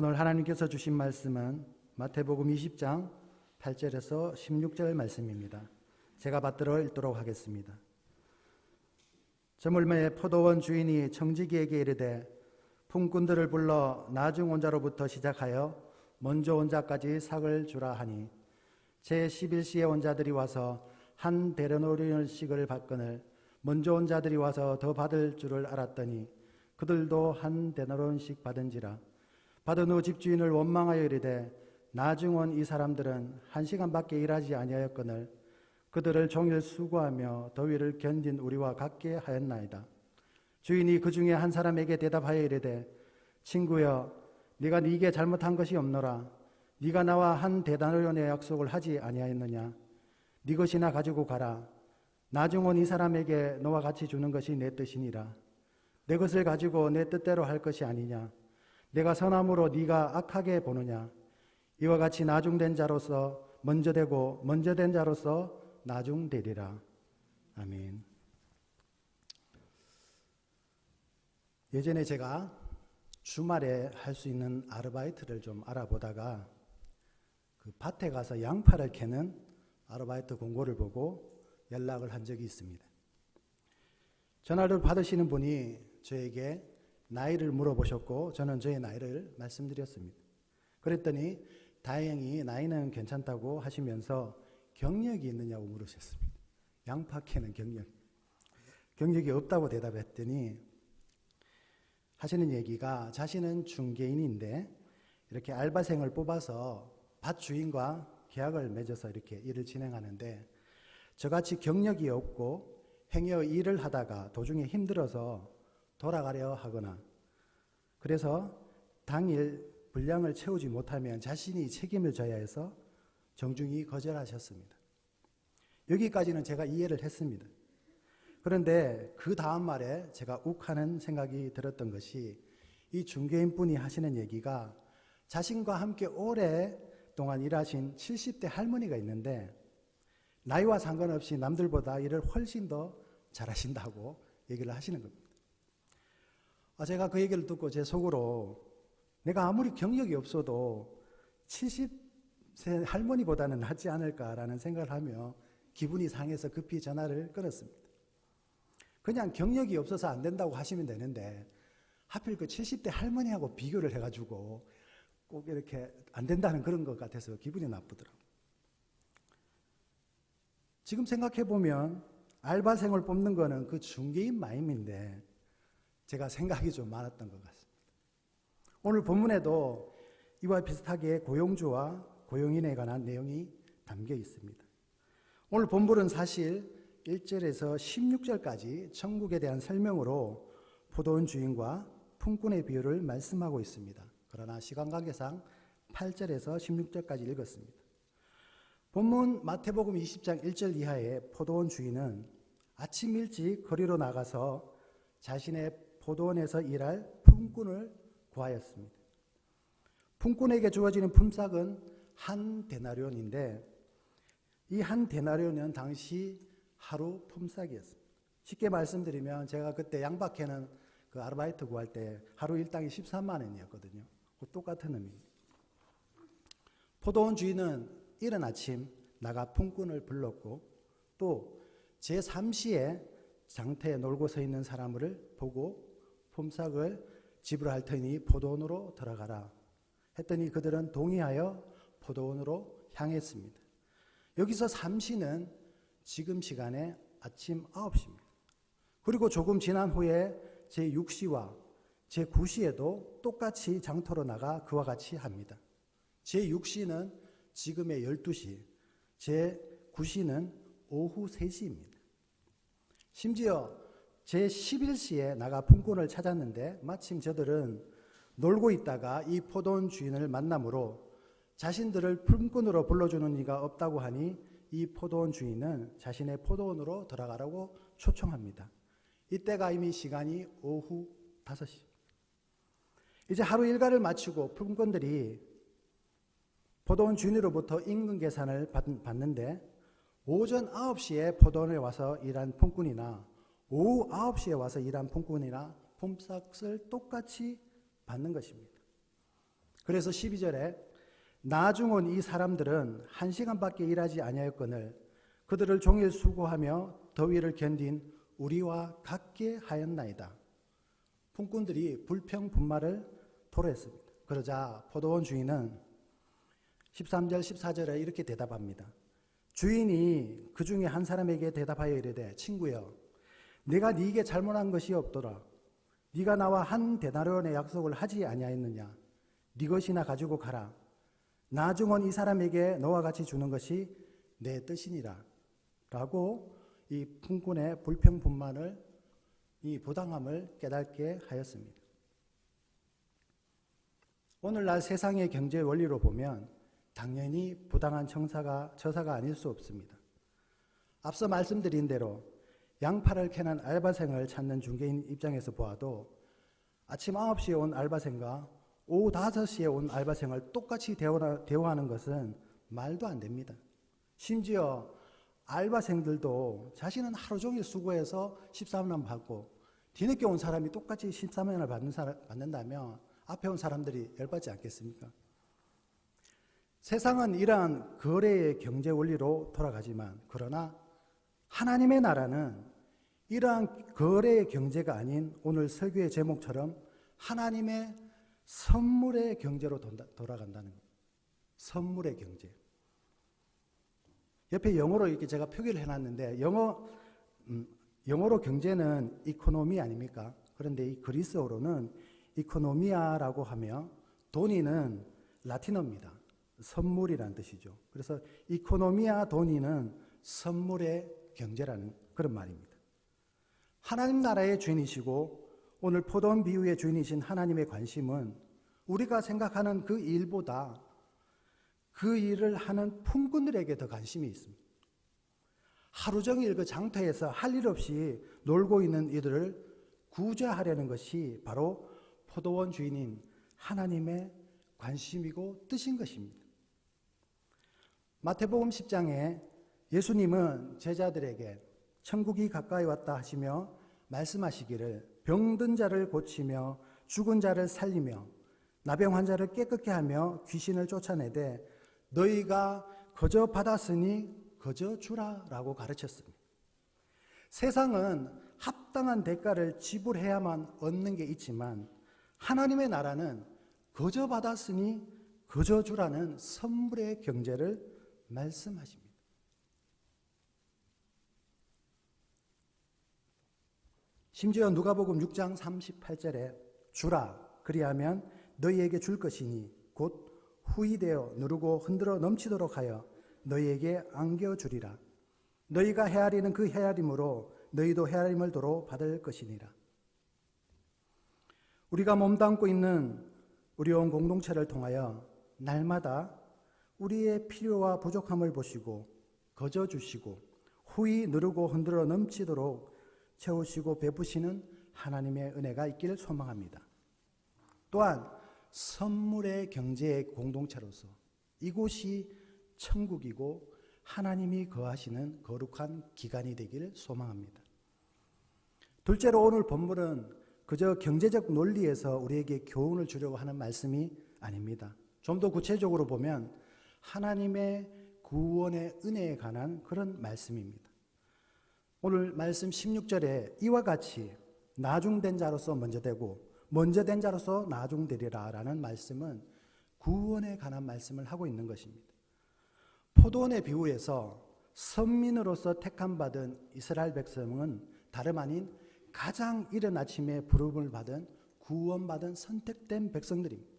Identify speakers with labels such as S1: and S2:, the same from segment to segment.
S1: 오늘 하나님께서 주신 말씀은 마태복음 20장 8절에서 16절 말씀입니다. 제가 받들어 읽도록 하겠습니다. 저물매의 포도원 주인이 청지기에게 이르되 품꾼들을 불러 나중 온 자로부터 시작하여 먼저 온 자까지 삭을 주라 하니 제11시에 온 자들이 와서 한 데나리온씩을 받거늘 먼저 온 자들이 와서 더 받을 줄을 알았더니 그들도 한 데나리온씩 받은지라. 받은 후 집주인을 원망하여 이르되 나중 온 이 사람들은 1시간밖에 일하지 아니하였거늘 그들을 종일 수고하며 더위를 견딘 우리와 같게 하였나이다. 주인이 그 중에 한 사람에게 대답하여 이르되 친구여 네가 네게 잘못한 것이 없노라. 네가 나와 한 데나리온의 약속을 하지 아니하였느냐. 네 것이나 가지고 가라. 나중 온 이 사람에게 너와 같이 주는 것이 내 뜻이니라. 내 것을 가지고 내 뜻대로 할 것이 아니냐. 내가 선함으로 네가 악하게 보느냐. 이와 같이 나중된 자로서 먼저 되고 먼저 된 자로서 나중되리라. 아멘. 예전에 제가 주말에 할 수 있는 아르바이트를 좀 알아보다가 그 밭에 가서 양파를 캐는 아르바이트 공고를 보고 연락을 한 적이 있습니다. 전화를 받으시는 분이 저에게 나이를 물어보셨고 저는 저의 나이를 말씀드렸습니다. 그랬더니 다행히 나이는 괜찮다고 하시면서 경력이 있느냐고 물으셨습니다. 양파 캐는 경력이 없다고 대답했더니 하시는 얘기가 자신은 중개인인데 이렇게 알바생을 뽑아서 밭 주인과 계약을 맺어서 이렇게 일을 진행하는데 저같이 경력이 없고 행여 일을 하다가 도중에 힘들어서 돌아가려 하거나 그래서 당일 분량을 채우지 못하면 자신이 책임을 져야 해서 정중히 거절하셨습니다. 여기까지는 제가 이해를 했습니다. 그런데 그 다음 말에 제가 욱하는 생각이 들었던 것이 이 중개인분이 하시는 얘기가 자신과 함께 오랫동안 일하신 70대 할머니가 있는데 나이와 상관없이 남들보다 일을 훨씬 더 잘하신다고 얘기를 하시는 겁니다. 제가 그 얘기를 듣고 제 속으로 내가 아무리 경력이 없어도 70세 할머니보다는 낫지 않을까라는 생각을 하며 기분이 상해서 급히 전화를 끊었습니다. 그냥 경력이 없어서 안 된다고 하시면 되는데 하필 그 70대 할머니하고 비교를 해가지고 꼭 이렇게 안 된다는 그런 것 같아서 기분이 나쁘더라고요. 지금 생각해보면 알바생을 뽑는 거는 그 중개인 마임인데 제가 생각이 좀 많았던 것 같습니다. 오늘 본문에도 이와 비슷하게 고용주와 고용인에 관한 내용이 담겨 있습니다. 오늘 본문은 사실 1절에서 16절까지 천국에 대한 설명으로 포도원 주인과 품꾼의 비유를 말씀하고 있습니다. 그러나 시간 관계상 8절에서 16절까지 읽었습니다. 본문 마태복음 20장 1절 이하의 포도원 주인은 아침 일찍 거리로 나가서 자신의 포도원에서 일할 품꾼을 구하였습니다. 품꾼에게 주어지는 품삯은 한 데나리온인데 이 한 데나리온은 당시 하루 품삯이었습니다. 쉽게 말씀드리면 제가 그때 양파 캐는 그 아르바이트 구할 때 하루 일당이 13만 원이었거든요. 똑같은 의미입니다. 포도원 주인은 이른 아침 나가 품꾼을 불렀고 또 제3시에 장터에 놀고 서 있는 사람을 보고 품삯을 지불할 테니 포도원으로 들어가라 했더니 그들은 동의하여 포도원으로 향했습니다. 여기서 3시는 지금 시간에 아침 9시입니다. 그리고 조금 지난 후에 제6시와 제9시에도 똑같이 장터로 나가 그와 같이 합니다. 제6시는 지금의 12시, 제9시는 오후 3시입니다. 심지어 제11시에 나가 품꾼을 찾았는데 마침 저들은 놀고 있다가 이 포도원 주인을 만나므로 자신들을 품꾼으로 불러주는 이가 없다고 하니 이 포도원 주인은 자신의 포도원으로 들어가라고 초청합니다. 이때가 이미 시간이 오후 5시. 이제 하루 일과를 마치고 품꾼들이 포도원 주인으로부터 임금 계산을 받는데 오전 9시에 포도원에 와서 일한 품꾼이나 오후 9시에 와서 일한 품꾼이나 품삯을 똑같이 받는 것입니다. 그래서 12절에 나중은 이 사람들은 1시간밖에 일하지 아니하였거늘 그들을 종일 수고하며 더위를 견딘 우리와 같게 하였나이다. 품꾼들이 불평분말을 토로했습니다. 그러자 포도원 주인은 13절 14절에 이렇게 대답합니다. 주인이 그 중에 한 사람에게 대답하여 이르되 친구여 내가 네게 잘못한 것이 없도다. 네가 나와 한 데나리온의 약속을 하지 아니하였느냐. 네 것이나 가지고 가라. 나중은 이 사람에게 너와 같이 주는 것이 내 뜻이니라. 라고 이 품꾼의 불평분만을 이 부당함을 깨닫게 하였습니다. 오늘날 세상의 경제 원리로 보면 당연히 부당한 처사가 아닐 수 없습니다. 앞서 말씀드린 대로 양파를 캐는 알바생을 찾는 중개인 입장에서 보아도 아침 9시에 온 알바생과 오후 5시에 온 알바생을 똑같이 대우하는 것은 말도 안 됩니다. 심지어 알바생들도 자신은 하루 종일 수고해서 13만 원 받고 뒤늦게 온 사람이 똑같이 13만 원을 받는다면 앞에 온 사람들이 열받지 않겠습니까? 세상은 이러한 거래의 경제 원리로 돌아가지만 그러나 하나님의 나라는 이러한 거래의 경제가 아닌 오늘 설교의 제목처럼 하나님의 선물의 경제로 돌아간다는 겁니다. 선물의 경제. 옆에 영어로 이렇게 제가 표기를 해놨는데 영어로 경제는 이코노미 아닙니까? 그런데 이 그리스어로는 이코노미아라고 하며 도니는 라틴어입니다. 선물이라는 뜻이죠. 그래서 이코노미아 도니는 선물의 경제라는 그런 말입니다. 하나님 나라의 주인이시고 오늘 포도원 비유의 주인이신 하나님의 관심은 우리가 생각하는 그 일보다 그 일을 하는 품꾼들에게 더 관심이 있습니다. 하루 종일 그 장터에서 할 일 없이 놀고 있는 이들을 구제하려는 것이 바로 포도원 주인인 하나님의 관심이고 뜻인 것입니다. 마태복음 10장에 예수님은 제자들에게 천국이 가까이 왔다 하시며 말씀하시기를 병든 자를 고치며 죽은 자를 살리며 나병 환자를 깨끗게 하며 귀신을 쫓아내되 너희가 거저 받았으니 거저 주라라고 가르쳤습니다. 세상은 합당한 대가를 지불해야만 얻는 게 있지만 하나님의 나라는 거저 받았으니 거저 주라는 선물의 경제를 말씀하십니다. 심지어 누가복음 6장 38절에 주라 그리하면 너희에게 줄 것이니 곧 후이되어 누르고 흔들어 넘치도록 하여 너희에게 안겨주리라. 너희가 헤아리는 그 헤아림으로 너희도 헤아림을 도로 받을 것이니라. 우리가 몸담고 있는 우리 온 공동체를 통하여 날마다 우리의 필요와 부족함을 보시고 거저 주시고 후이 누르고 흔들어 넘치도록 채우시고 베푸시는 하나님의 은혜가 있기를 소망합니다. 또한 선물의 경제의 공동체로서 이곳이 천국이고 하나님이 거하시는 거룩한 기관이 되기를 소망합니다. 둘째로 오늘 본문은 그저 경제적 논리에서 우리에게 교훈을 주려고 하는 말씀이 아닙니다. 좀 더 구체적으로 보면 하나님의 구원의 은혜에 관한 그런 말씀입니다. 오늘 말씀 16절에 이와 같이 나중된 자로서 먼저 되고 먼저 된 자로서 나중되리라 라는 말씀은 구원에 관한 말씀을 하고 있는 것입니다. 포도원의 비유에서 선민으로서 택함받은 이스라엘 백성은 다름 아닌 가장 이른 아침에 부름을 받은 구원받은 선택된 백성들입니다.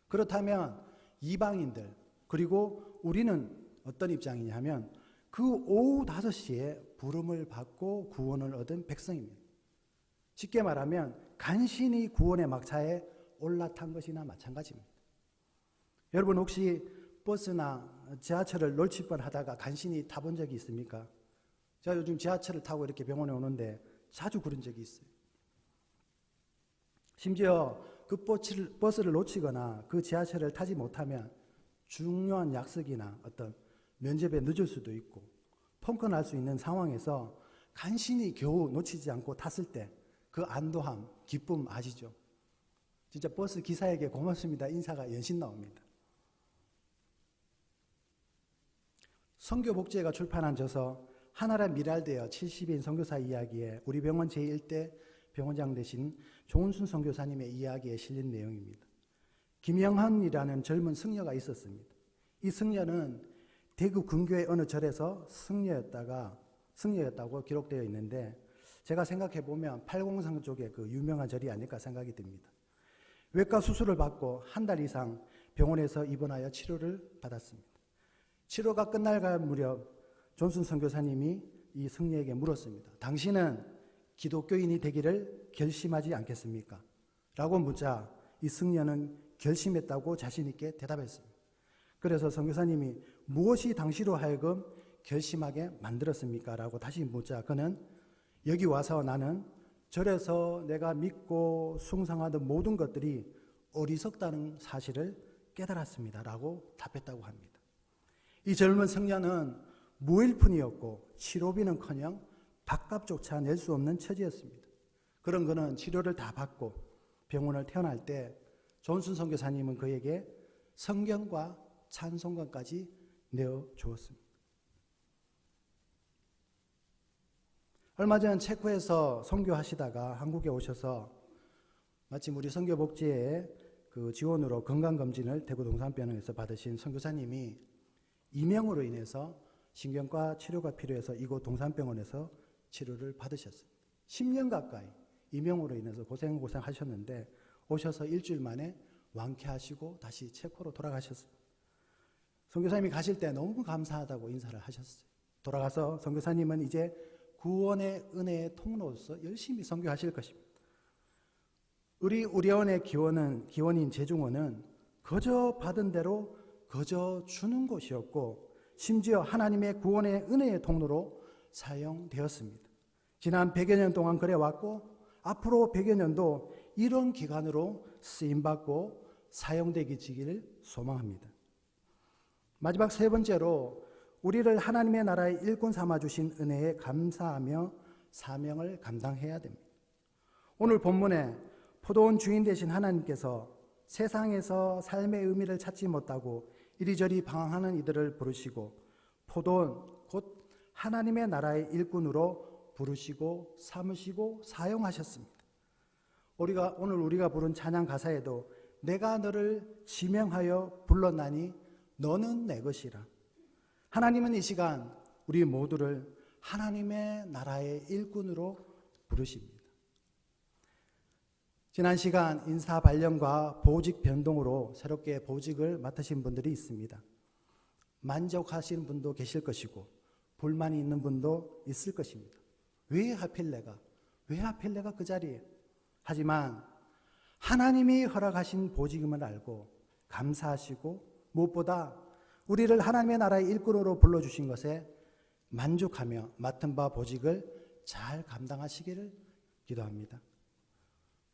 S1: 그렇다면 이방인들 그리고 우리는 어떤 입장이냐 하면 그 오후 5시에 부름을 받고 구원을 얻은 백성입니다. 쉽게 말하면 간신히 구원의 막차에 올라탄 것이나 마찬가지입니다. 여러분 혹시 버스나 지하철을 놓칠 뻔하다가 간신히 타본 적이 있습니까? 제가 요즘 지하철을 타고 이렇게 병원에 오는데 자주 그런 적이 있어요. 심지어 그 버스를 놓치거나 그 지하철을 타지 못하면 중요한 약속이나 어떤 면접에 늦을 수도 있고 펑크 날 수 있는 상황에서 간신히 겨우 놓치지 않고 탔을 때 그 안도함, 기쁨 아시죠? 진짜 버스 기사에게 고맙습니다 인사가 연신 나옵니다. 선교복지회가 출판한 저서 하나라 미랄되어 70인 선교사 이야기에 우리 병원 제1대 병원장 되신 조은순 선교사님의 이야기에 실린 내용입니다. 김영헌이라는 젊은 승려가 있었습니다. 이 승려는 대구 근교의 어느 절에서 승려였다고 기록되어 있는데, 제가 생각해 보면 팔공산 쪽의 그 유명한 절이 아닐까 생각이 듭니다. 외과 수술을 받고 한 달 이상 병원에서 입원하여 치료를 받았습니다. 치료가 끝날 무렵 존슨 선교사님이 이 승려에게 물었습니다. 당신은 기독교인이 되기를 결심하지 않겠습니까? 라고 묻자 이 승려는 결심했다고 자신 있게 대답했습니다. 그래서 선교사님이 무엇이 당시로 하여금 결심하게 만들었습니까? 라고 다시 묻자 그는 여기 와서 나는 절에서 내가 믿고 숭상하던 모든 것들이 어리석다는 사실을 깨달았습니다. 라고 답했다고 합니다. 이 젊은 승려는 무일푼이었고 치료비는커녕 밥값조차 낼 수 없는 처지였습니다. 그런 그는 치료를 다 받고 병원을 퇴원할 때 존슨 선교사님은 그에게 성경과 찬송가까지 내어주었습니다. 얼마 전 체코에서 선교하시다가 한국에 오셔서 마침 우리 선교복지회 그 지원으로 건강검진을 대구 동산병원에서 받으신 선교사님이 이명으로 인해서 신경과 치료가 필요해서 이곳 동산병원에서 치료를 받으셨습니다. 10년 가까이 이명으로 인해서 고생하셨는데 오셔서 일주일 만에 완쾌하시고 다시 체코로 돌아가셨습니다. 선교사님이 가실 때 너무 감사하다고 인사를 하셨어요. 돌아가서 선교사님은 이제 구원의 은혜의 통로로서 열심히 선교하실 것입니다. 우리 의원의 기원인 제중원은 거저 받은 대로 거저 주는 곳이었고 심지어 하나님의 구원의 은혜의 통로로 사용되었습니다. 지난 100여 년 동안 그래왔고 앞으로 100여 년도 이런 기관으로 쓰임받고 사용되기를 소망합니다. 마지막 세 번째로 우리를 하나님의 나라의 일꾼 삼아주신 은혜에 감사하며 사명을 감당해야 됩니다. 오늘 본문에 포도원 주인 되신 하나님께서 세상에서 삶의 의미를 찾지 못하고 이리저리 방황하는 이들을 부르시고 포도원 곧 하나님의 나라의 일꾼으로 부르시고 삼으시고 사용하셨습니다. 오늘 우리가 부른 찬양 가사에도 내가 너를 지명하여 불렀나니 너는 내 것이라. 하나님은 이 시간 우리 모두를 하나님의 나라의 일꾼으로 부르십니다. 지난 시간 인사 발령과 보직 변동으로 새롭게 보직을 맡으신 분들이 있습니다. 만족하시는 분도 계실 것이고 불만이 있는 분도 있을 것입니다. 왜 하필 내가 그 자리에? 하지만 하나님이 허락하신 보직임을 알고 감사하시고 무엇보다 우리를 하나님의 나라의 일꾼으로 불러주신 것에 만족하며 맡은 바 보직을 잘 감당하시기를 기도합니다.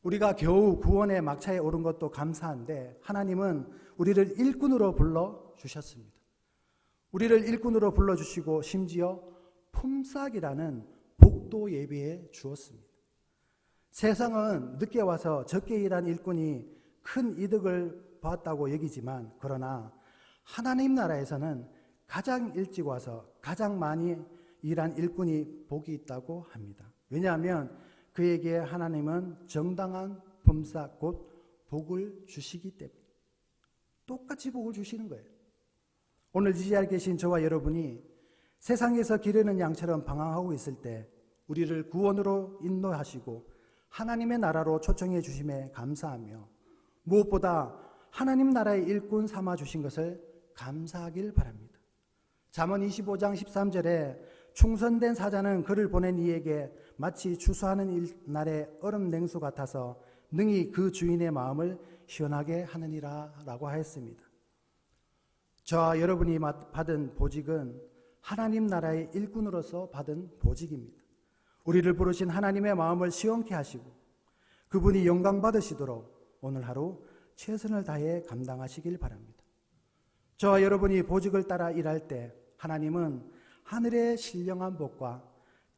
S1: 우리가 겨우 구원의 막차에 오른 것도 감사한데 하나님은 우리를 일꾼으로 불러주셨습니다. 우리를 일꾼으로 불러주시고 심지어 품삯이라는 복도 예비해 주었습니다. 세상은 늦게 와서 적게 일한 일꾼이 큰 이득을 봤다고 여기지만 그러나 하나님 나라에서는 가장 일찍 와서 가장 많이 일한 일꾼이 복이 있다고 합니다. 왜냐하면 그에게 하나님은 정당한 품삯 곧 복을 주시기 때문에 똑같이 복을 주시는 거예요. 오늘 이 자리에 계신 저와 여러분이 세상에서 기르는 양처럼 방황하고 있을 때 우리를 구원으로 인도하시고 하나님의 나라로 초청해 주심에 감사하며 무엇보다 하나님 나라의 일꾼 삼아 주신 것을 감사하길 바랍니다. 잠언 25장 13절에 충성된 사자는 그를 보낸 이에게 마치 추수하는 날의 얼음 냉수 같아서 능히 그 주인의 마음을 시원하게 하느니라 라고 하였습니다. 저와 여러분이 받은 보직은 하나님 나라의 일꾼으로서 받은 보직입니다. 우리를 부르신 하나님의 마음을 시원케 하시고 그분이 영광 받으시도록 오늘 하루 최선을 다해 감당하시길 바랍니다. 저와 여러분이 보직을 따라 일할 때 하나님은 하늘의 신령한 복과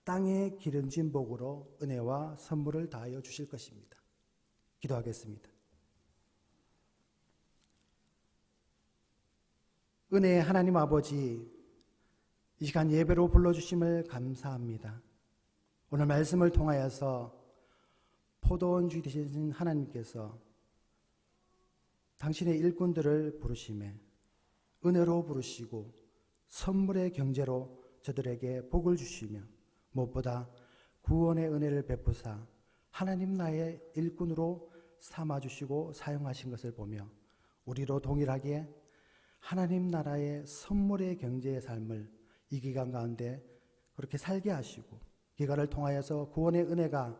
S1: 땅의 기름진 복으로 은혜와 선물을 다하여 주실 것입니다. 기도하겠습니다. 은혜의 하나님 아버지, 이 시간 예배로 불러주심을 감사합니다. 오늘 말씀을 통하여서 포도원 주 되신 하나님께서 당신의 일꾼들을 부르심에 은혜로 부르시고 선물의 경제로 저들에게 복을 주시며 무엇보다 구원의 은혜를 베푸사 하나님 나의 일꾼으로 삼아주시고 사용하신 것을 보며 우리로 동일하게 하나님 나라의 선물의 경제의 삶을 이 기간 가운데 그렇게 살게 하시고 기간을 통하여서 구원의 은혜가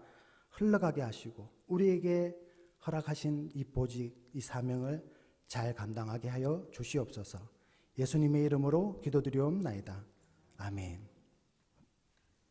S1: 흘러가게 하시고 우리에게 허락하신 이 보직, 이 사명을 잘 감당하게 하여 주시옵소서. 예수님의 이름으로 기도드리옵나이다. 아멘.